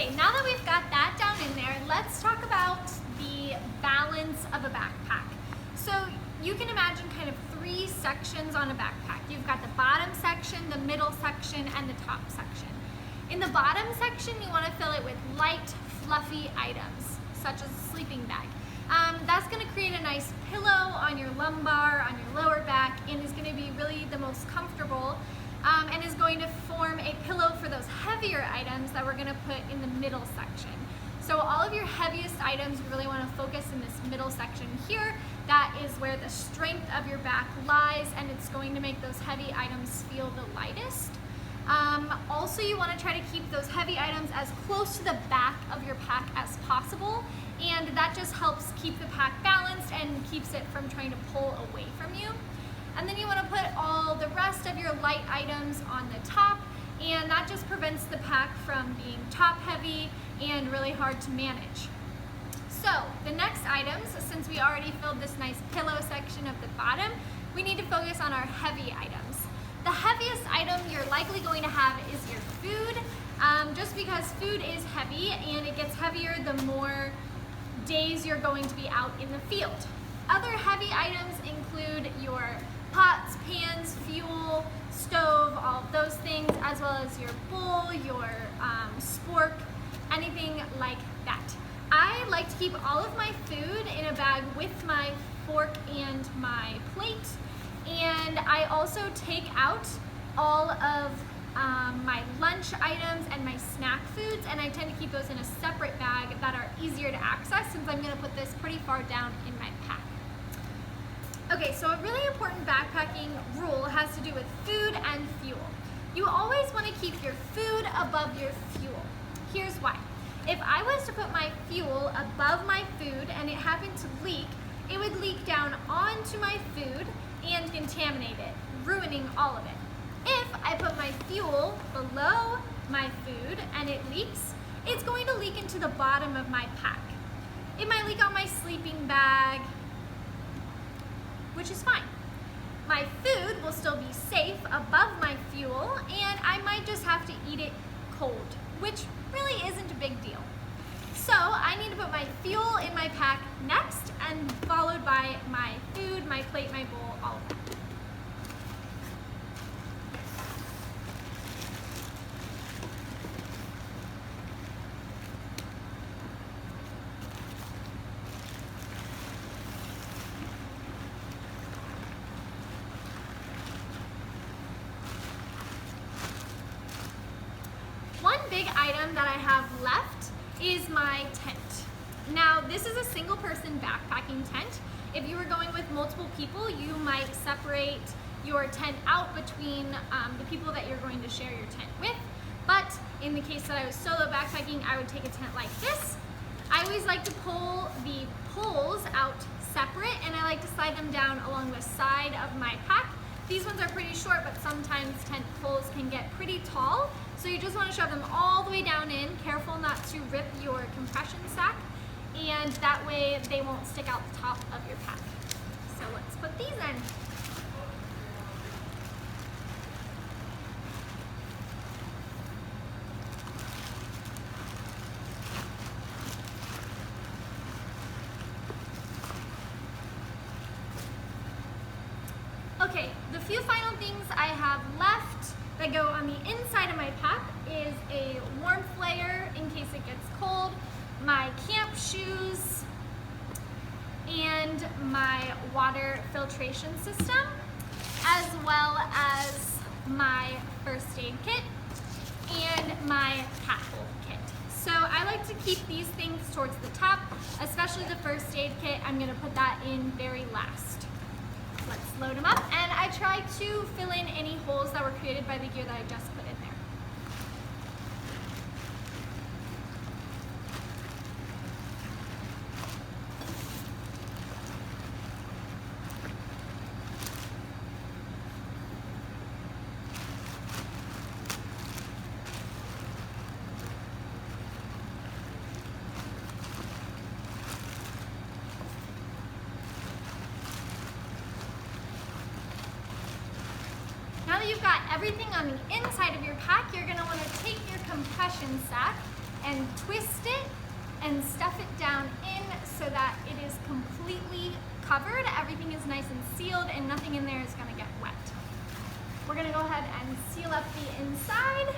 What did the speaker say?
Okay, now that we've got that down in there, let's talk about the balance of a backpack. So you can imagine kind of three sections on a backpack. You've got the bottom section, the middle section, and the top section. In the bottom section, you want to fill it with light, fluffy items, such as a sleeping bag. That's going to create a nice pillow on your lumbar, on your lower back, and is going to be really the most comfortable, and is going to form a pillow for those heavier items that we're going to put in the middle section. So all of your heaviest items, you really want to focus in this middle section here. That is where the strength of your back lies, and it's going to make those heavy items feel the lightest. Also, you want to try to keep those heavy items as close to the back of your pack as possible, and that just helps keep the pack balanced and keeps it from trying to pull away from you. And then you want to put all the rest of your light items on the top, and that just prevents the pack from being top heavy and really hard to manage. So the next items, since we already filled this nice pillow section of the bottom, we need to focus on our heavy items. The heaviest item you're likely going to have is your food, just because food is heavy and it gets heavier the more days you're going to be out in the field. Other heavy items include your pots, pans, fuel, stove, all of those things, as well as your bowl, your spork, anything like that. I like to keep all of my food in a bag with my fork and my plate, and I also take out all of my lunch items and my snack foods, and I tend to keep those in a separate bag that are easier to access since I'm going to put this pretty far down in my pack. Okay, so a really important backpacking rule has to do with food and fuel. You always want to keep your food above your fuel. Here's why. If I was to put my fuel above my food and it happened to leak, it would leak down onto my food and contaminate it, ruining all of it. If I put my fuel below my food and it leaks, it's going to leak into the bottom of my pack. It might leak on my sleeping bag, which is fine. My food will still be safe above my fuel, and I might just have to eat it cold, which really isn't a big deal. So I need to put my fuel in my pack next, and followed by my food, my plate, my bowl, all of that. One big item that I have left is my tent. Now, this is a single person backpacking tent. If you were going with multiple people, you might separate your tent out between the people that you're going to share your tent with. But in the case that I was solo backpacking, I would take a tent like this. I always like to pull the poles out separate, and I like to slide them down along the side of my pack. These ones are pretty short, but sometimes tent poles can get pretty tall. So you just want to shove them all the way down in, careful not to rip your compression sack, and that way they won't stick out the top of your pack. So let's put these in. Okay, the few final things I have left that go on the inside of my pack is a warmth layer in case it gets cold, my camp shoes, and my water filtration system, as well as my first aid kit and my cat hole kit. So I like to keep these things towards the top, especially the first aid kit. I'm going to put that in very last. Let's load them up, and I try to fill in any holes that were created by the gear that I just put in there. Now that you've got everything on the inside of your pack, you're going to want to take your compression sack and twist it and stuff it down in so that it is completely covered. Everything is nice and sealed and nothing in there is gonna get wet. We're gonna go ahead and seal up the inside.